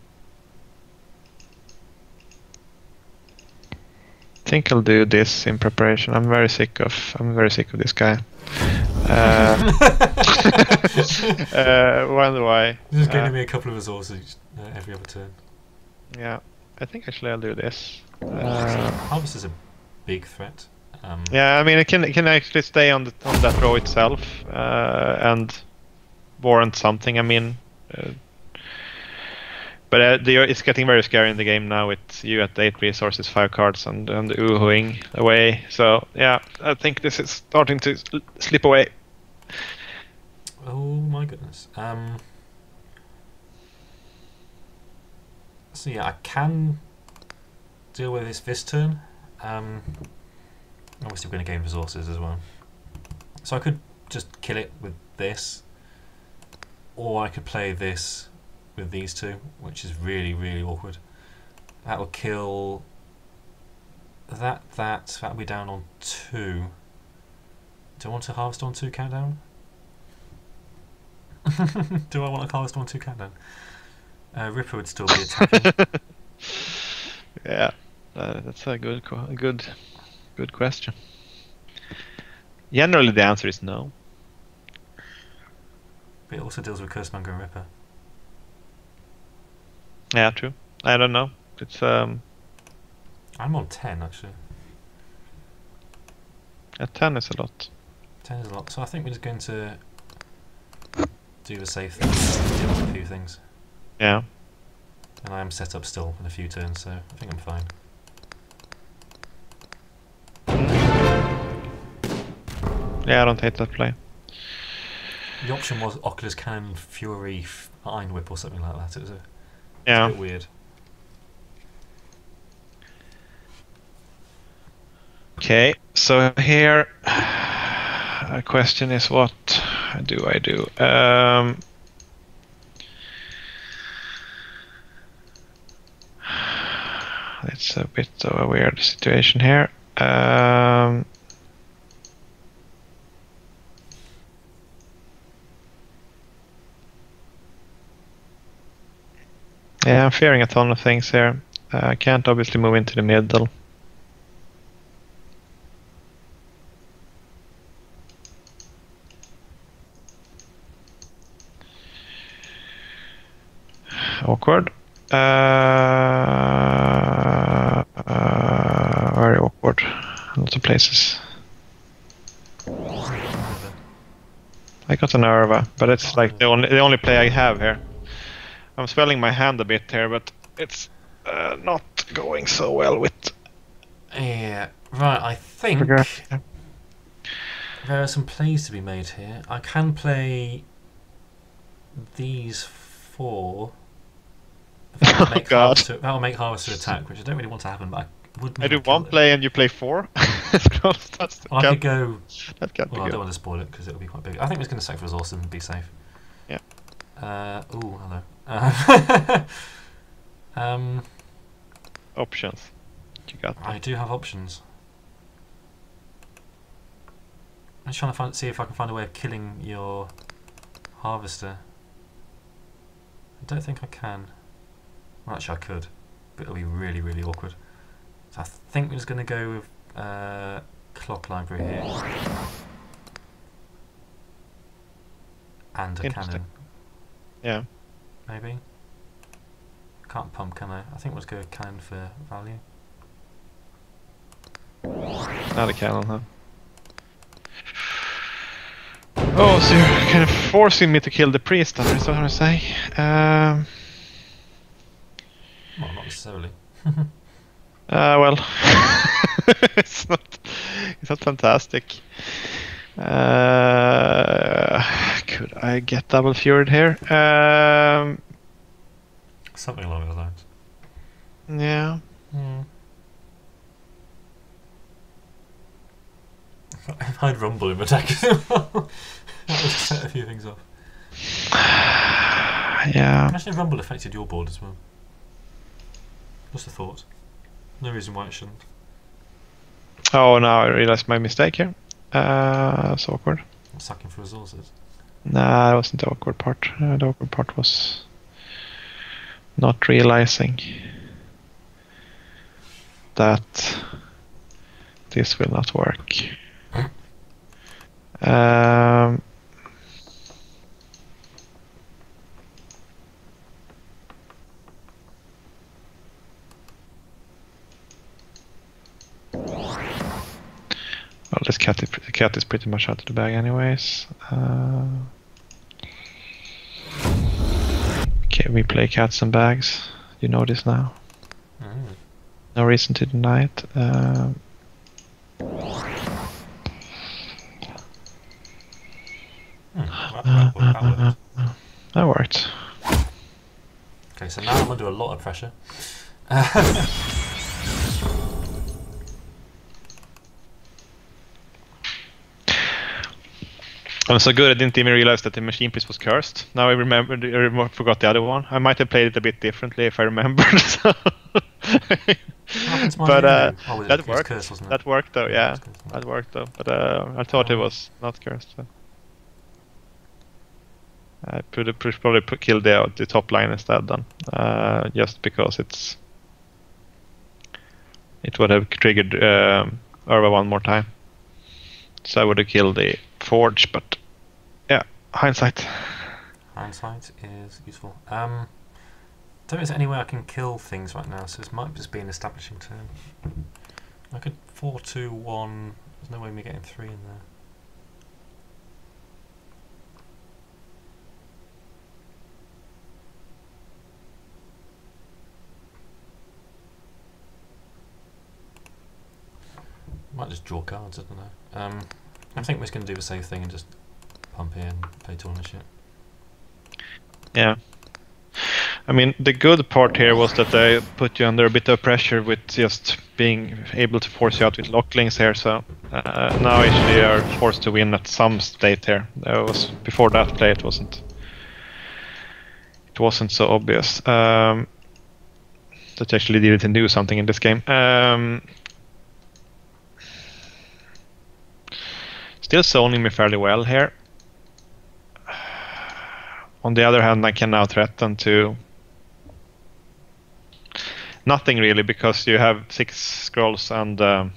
I think I'll do this in preparation. I'm very sick of this guy. Wonder why. Just giving me a couple of resources every other turn. Yeah, I think actually I'll do this. Harvest is a big threat. Yeah, I mean it can actually stay on that row itself and warrant something. I mean, but it's getting very scary in the game now with you at 8 resources, 5 cards, and Uhuing away. So yeah, I think this is starting to slip away. Oh my goodness. So yeah, I can deal with this turn. Obviously, we're going to gain resources as well. So I could just kill it with this, or I could play this with these two, which is really, really awkward. That will kill that'll be down on 2. Do I want to harvest on 2 countdown? Do I want to harvest on 2 countdown? Ripper would still be attacking. Yeah, that's a good question. Generally, the answer is no. But it also deals with Cursemonger and Ripper. Yeah, true. I don't know. It's I'm on 10 actually. A 10 is a lot. 10 is a lot. So I think we're just going to do the safe thing, deal with a few things. Yeah. And I am set up still in a few turns, so I think I'm fine. Yeah, I don't hate that play. The option was Oculus Cannon, Fury, Iron Whip, or something like that. It was a bit weird. Okay, so here a question is, what do I do? It's a bit of a weird situation here. Yeah, I'm fearing a ton of things here. I can't obviously move into the middle. Awkward. Very awkward. Lots of places. I got an Nerva, but it's like the only play I have here. I'm swelling my hand a bit here, but it's not going so well with. Yeah, right. I think there are some plays to be made here. I can play these 4. That will make Harvester attack, which I don't really want to happen, but I would. I do one play and you play 4. I could go. That can't be good. I don't want to spoil it because it'll be quite big. I think it's going to sack resource and be safe. Yeah. Oh, hello. Options. You got them. I do have options. I'm just trying to see if I can find a way of killing your Harvester. I don't think I can. Well, actually I could, but it'll be really, really awkward. So I think we're just going to go with Clock Library here. And a cannon. Yeah. Maybe? Can't pump, can I? I think we'll just go with cannon for value. Not a cannon, huh? Oh, so you're kind of forcing me to kill the priest, is that what I'm saying? Well, not necessarily. Well, it's not fantastic. Could I get double fured here? Something along those lines. Yeah. If I'd rumble in attack as well, that would set a few things off. Yeah. Imagine if rumble affected your board as well. Just a thought. No reason why it shouldn't. Oh, now I realized my mistake here. It's awkward. I'm sucking for resources. Nah, that wasn't the awkward part. The awkward part was not realizing that this will not work. Well, this cat is pretty much out of the bag anyways. Okay, we play cats and bags. You know this now. No reason to deny it. That worked. Okay, so now I'm under a lot of pressure. I'm so good I didn't even realize that the machine piece was cursed. Now I remembered, I forgot the other one. I might have played it a bit differently if I remembered. But that worked. That worked though, yeah. That worked though. But I thought it was not cursed. So. I probably killed the top line instead then, just because it would have triggered Urva one more time. So I would have killed the forge, but yeah, hindsight. Hindsight is useful. Don't think there's any way I can kill things right now, so this might just be an establishing turn. I could 4-2-1. There's no way me getting 3 in there. Might just draw cards, I don't know. I think we're just going to do the safe thing and just pump in, play tournament shit. Yeah. I mean, the good part here was that they put you under a bit of pressure with just being able to force you out with locklings here, so now actually you are forced to win at some state here. Before that play it wasn't so obvious that you actually needed to do something in this game. Still zoning me fairly well here. On the other hand, I can now threaten to nothing really, because you have 6 scrolls and 8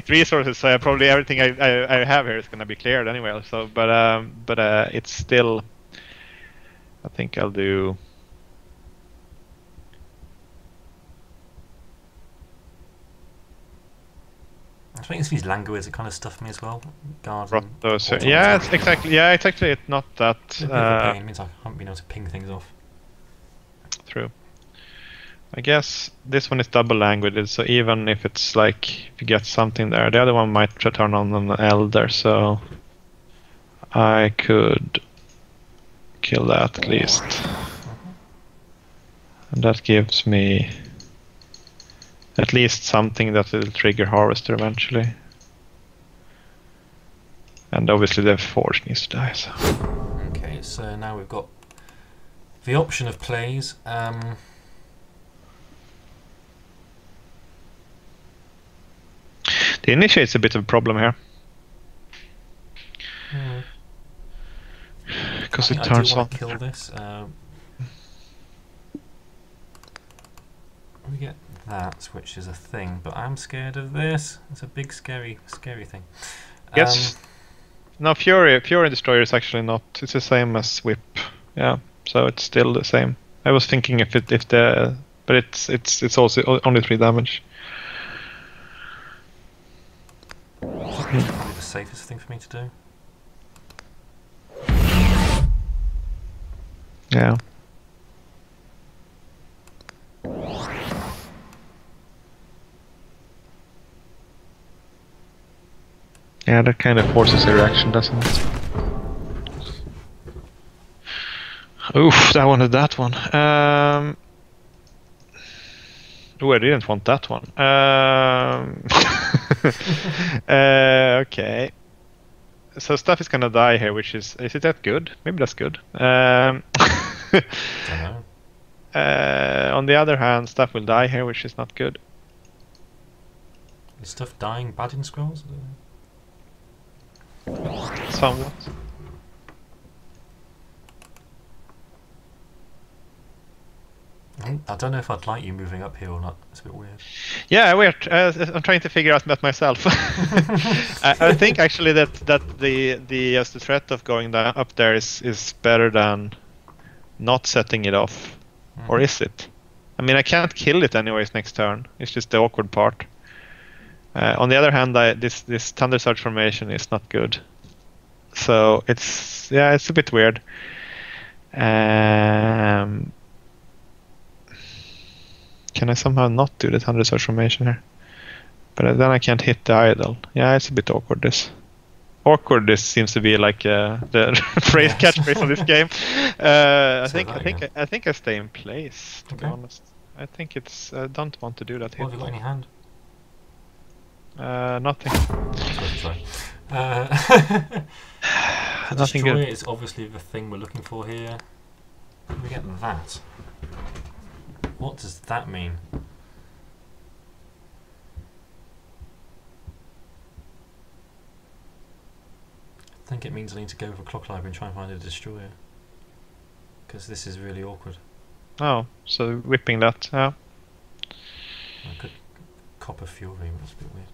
resources. So probably everything I have here is going to be cleared anyway. So, but it's still. I think I'll do. I think it's these languages that kind of stuff me as well. Guards. Yeah, it's exactly. Yeah, it's actually not that. Pain means I haven't been able to ping things off. True. I guess this one is double languages, so even if it's like if you get something there, the other one might turn on an elder, so I could kill that at least. And that gives me at least something that will trigger Harvester eventually. And obviously the Forge needs to die. So. Okay, so now we've got the option of plays. The initiate's a bit of a problem here. Because it turns on. Kill this. We get that, which is a thing, but I'm scared of this. It's a big, scary thing. Yes. No, Fury Destroyer is actually not. It's the same as Whip. Yeah, so it's still the same. I was thinking but it's also only 3 damage. Probably the safest thing for me to do. Yeah. Yeah, that kind of forces a reaction, doesn't it? Oof, that wanted that one. Oh, I didn't want that one. Okay. So stuff is gonna die here, which is it that good? Maybe that's good. On the other hand, stuff will die here, which is not good. Is stuff dying bad in scrolls? Somewhat. I don't know if I'd like you moving up here or not. It's a bit weird. Yeah, weird. I'm trying to figure out that myself. I think actually that the threat of going up there is better than not setting it off, or is it? I mean, I can't kill it anyways next turn. It's just the awkward part. On the other hand, this Thunder Surge formation is not good. So it's a bit weird. Can I somehow not do the Thunder Surge formation here? But then I can't hit the idol. Yeah, it's a bit awkward. This seems to be like the catchphrase of this game. I think I stay in place. To be honest, I think it's. I don't want to do that here. What have you got in your hand? Nothing. Nothing Destroyer good. is obviously the thing we're looking for here. We get that. What does that mean? I think it means I need to go over Clock Library and try and find a destroyer. Because this is really awkward. Oh, so whipping that, yeah. I could Copper Fury, that's a bit weird.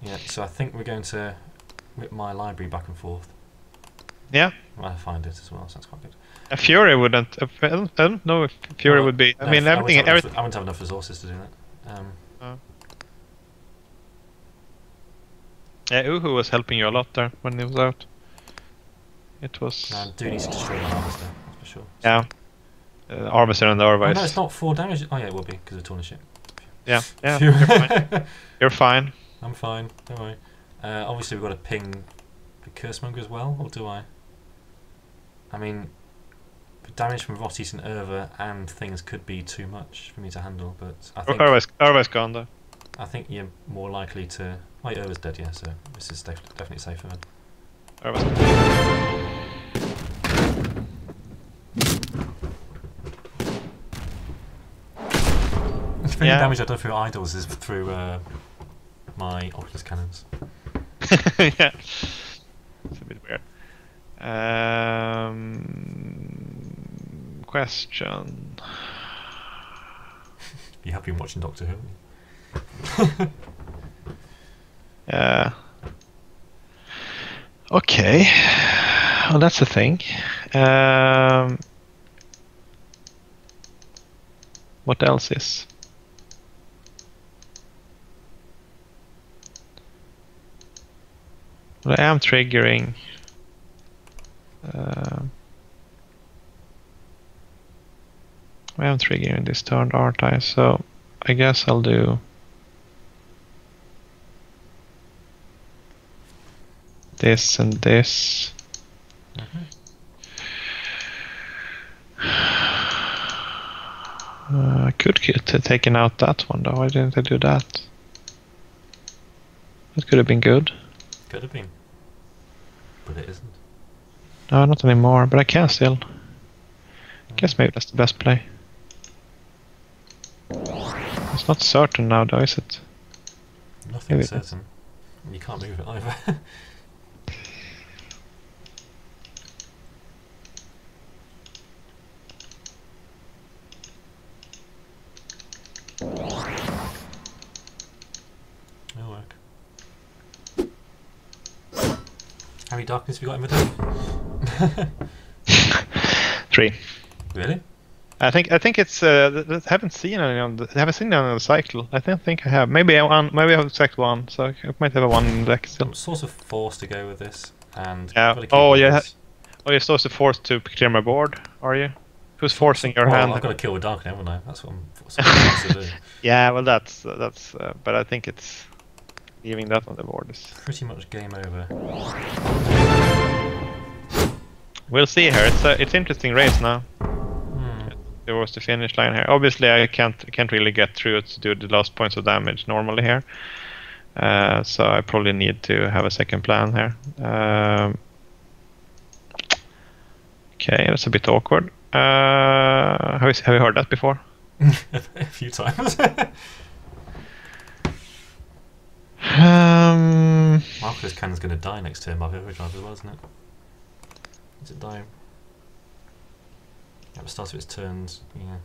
Yeah, so I think we're going to whip my library back and forth. Yeah. I'll find it as well, so that's quite good. A Fury wouldn't. I don't know if Fury would be. I mean, everything. I wouldn't have enough resources to do that. Yeah, Uhu was helping you a lot there when he was out. It was... No, I do need to destroy the harvester, that's for sure. So. Yeah. Harvester and the Orvice. Oh no, it's not 4 damage. Oh yeah, it will be, because of Torn Ship. Yeah, you're fine. You're fine. I'm fine, don't worry. Obviously we've got to ping the Cursemonger as well, or do I? I mean, the damage from Rotties and Urva and things could be too much for me to handle, but I think... Urva's gone though. I think you're more likely to... Oh, yeah, Urva's dead, yeah, so this is definitely safer then. Urva's gone. The only damage I've done through idols is through my Oculus cannons. Yeah, it's a bit weird. Question. You have been watching Doctor Who. Yeah. Okay. Well, that's the thing. What else is? Well, I am triggering. I am triggering this turn, aren't I? So I guess I'll do this and this. I could get taken out that one though. Why didn't I do that? That could have been good. Could have been. But it isn't. No, not anymore, but I can still. Guess maybe that's the best play. It's not certain now though, is it? Nothing's certain. You can't move it either. It'll work. How many darkness have you got in the deck? 3. Really? I think it's I haven't seen any on the, I haven't seen any on the cycle. I don't think I have. Maybe I have exact 1, so I might have a 1 in the deck still. I'm sort of forced to go with this, and yeah. Oh yeah. Oh, you're sort of forced to clear my board, are you? Who's forcing your hand? I've got to kill the dark, haven't I? That's what I'm forced to do. Yeah, well that's but I think it's leaving that on the board is pretty much game over. We'll see here. It's interesting race now. There was the finish line here. Obviously, I can't really get through to do the last points of damage normally here. So I probably need to have a second plan here. Okay, that's a bit awkward. Have you heard that before? A few times. Marcus Cannon's going to die next turn by overdrive as well, isn't it? Is it dying? At the start of its turns, yeah.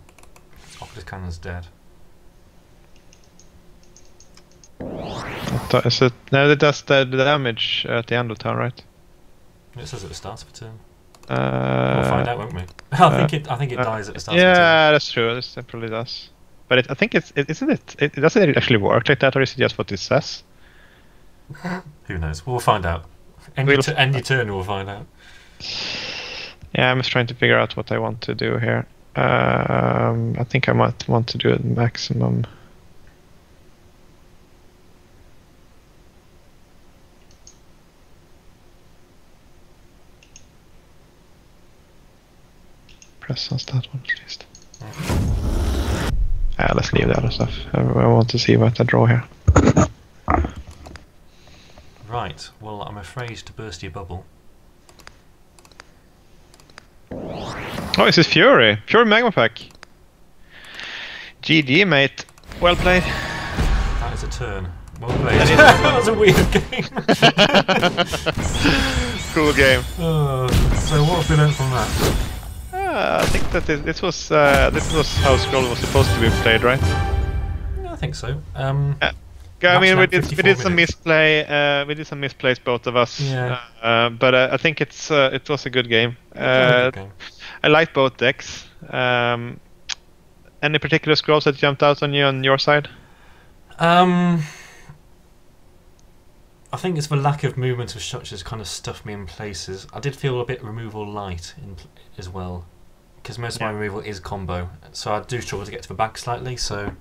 Oculus Cannon's dead. Is it? No, it does the damage at the end of turn, right? It says at the start of a turn. We'll find out, won't we? I think it dies at the start of a turn. Yeah, that's true. It probably does. But I think isn't it? Doesn't it actually work like that, or is it just what it says? Who knows? We'll find out. End your turn, we'll find out. Yeah, I'm just trying to figure out what I want to do here. I think I might want to do a maximum. Presence, that one at least. Yeah, let's leave the other stuff. I want to see what I draw here. Right, well, I'm afraid to burst your bubble. Oh, this is Fury. Fury Magma Pack. GG, mate. Well played. That is a turn. Well played. That was a weird game. Cool game. So what have we learned from that? I think that this was how Scroll was supposed to be played, right? I think so. I mean, we did some misplay. We did some misplays, both of us. Yeah. But I think it was a good game. I like both decks. Any particular scrolls that jumped out on you on your side? I think it's the lack of movement of structures kind of stuffed me in places. I did feel a bit removal light as well, because most of my removal is combo, so I do struggle to get to the back slightly. So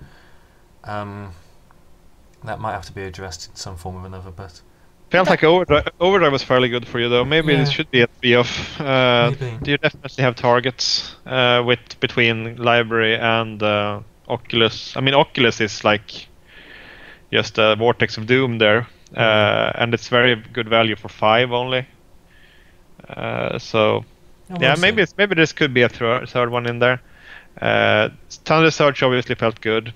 that might have to be addressed in some form or another. But felt like overdrive was fairly good for you though. Maybe it should be a 3-off. You definitely have targets with between library and Oculus. I mean, Oculus is like just a vortex of doom there, and it's very good value for 5 only. Maybe this could be a third one in there. Thunder Surge obviously felt good,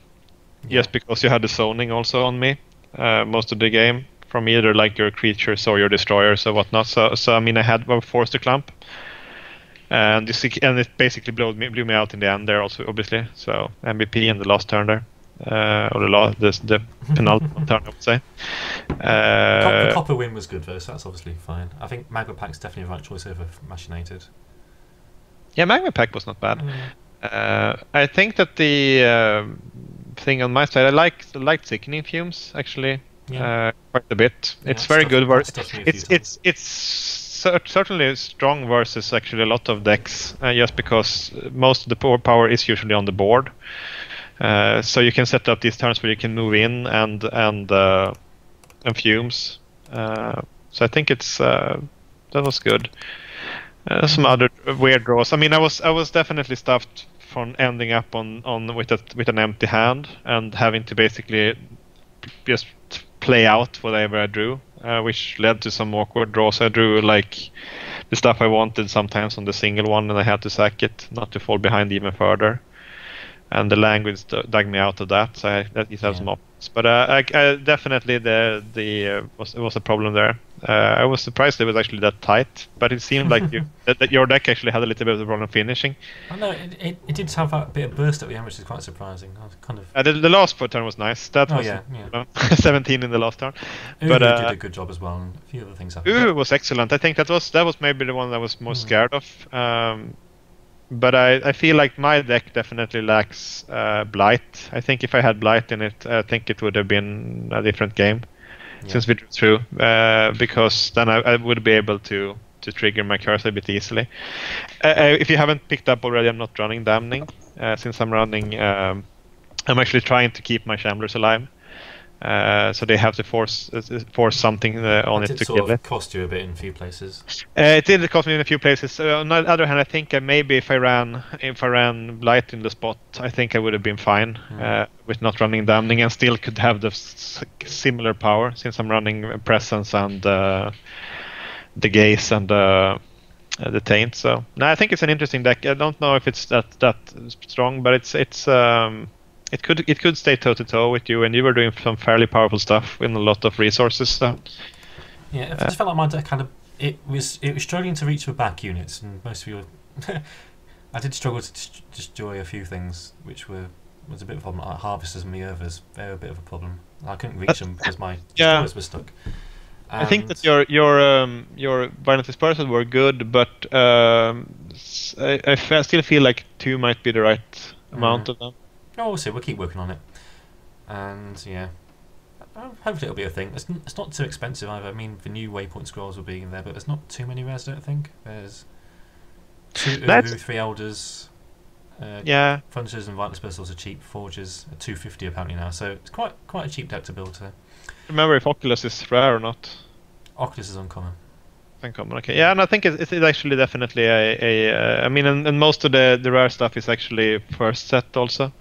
just because you had the zoning also on me most of the game from either like your creatures or your destroyers or whatnot. So I mean, I was forced to clump, and it basically blew me out in the end there also, obviously. So MVP in the last turn there, or the penultimate turn, I would say. The copper win was good though, so that's obviously fine. I think Magma Pack's definitely the right choice over Machinated. Yeah, Magma Pack was not bad. I think that the thing on my side, I liked Sickening Fumes actually quite a bit. It's very good. It's certainly strong versus actually a lot of decks, just because most of the power is usually on the board. So you can set up these turns where you can move in and fumes. So I think that was good. Some other weird draws. I mean, I was definitely stuffed from ending up on with an empty hand and having to basically just play out whatever I drew, which led to some awkward draws. I drew like the stuff I wanted sometimes on the single one, and I had to sack it not to fall behind even further. And the language dug me out of that, so I had some options. But I definitely it was a problem there. I was surprised it was actually that tight, but it seemed like that your deck actually had a little bit of a problem finishing. I know it did have that bit of burst at the end, which is quite surprising. I was kind of the last turn was nice. That was 17 in the last turn. But did a good job as well, and a few other things happened. It was excellent. I think that was maybe the one I was most scared of. But I feel like my deck definitely lacks Blight. I think if I had Blight in it, I think it would have been a different game since we drew through. Because then I would be able to trigger my curse a bit easily. If you haven't picked up already, I'm not running Damning. Since I'm running, I'm actually trying to keep my Shamblers alive. So they have to force something on it to kill it. It cost you a bit in a few places. It did cost me in a few places. On the other hand, I think maybe if I ran Blight in the spot, I think I would have been fine with not running Damning, and still could have the similar power since I'm running Presence and the Gaze and the Taint. So no, I think it's an interesting deck. I don't know if it's that strong, but it's. It could stay toe to toe with you, and you were doing some fairly powerful stuff with a lot of resources. So. Yeah, it just felt like my deck kind of it was struggling to reach the back units, and most of you. I did struggle to destroy a few things, which was a bit of a problem. Like Harvesters and Minervas, they were a bit of a problem. I couldn't reach them because my destroyers were stuck. I think that your Violent Dispersal were good, but I still feel like 2 might be the right amount of them. Oh, we'll see. We'll keep working on it, and hopefully it'll be a thing. It's not too expensive either. I mean, the new Waypoint scrolls will be in there, but there's not too many rares. I don't think there's 2 Ubu, 3 Elders. Frontiers and Violent Dispersals are cheap. Forges are $250 apparently now, so it's quite a cheap deck to build. Remember if Oculus is rare or not? Oculus is uncommon. Uncommon, okay. Yeah, and I think it's actually definitely I mean, and most of the rare stuff is actually first set also.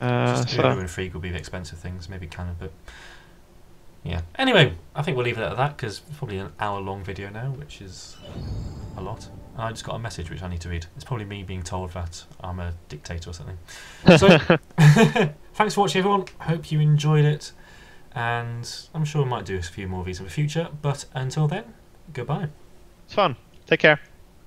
Just Ubu and Freak will be the expensive things, maybe Cannon, but yeah. Anyway, I think we'll leave it at that because it's probably an hour-long video now, which is a lot. And I just got a message which I need to read. It's probably me being told that I'm a dictator or something. So, thanks for watching, everyone. Hope you enjoyed it, and I'm sure we might do a few more of these in the future. But until then, goodbye. It's fun. Take care.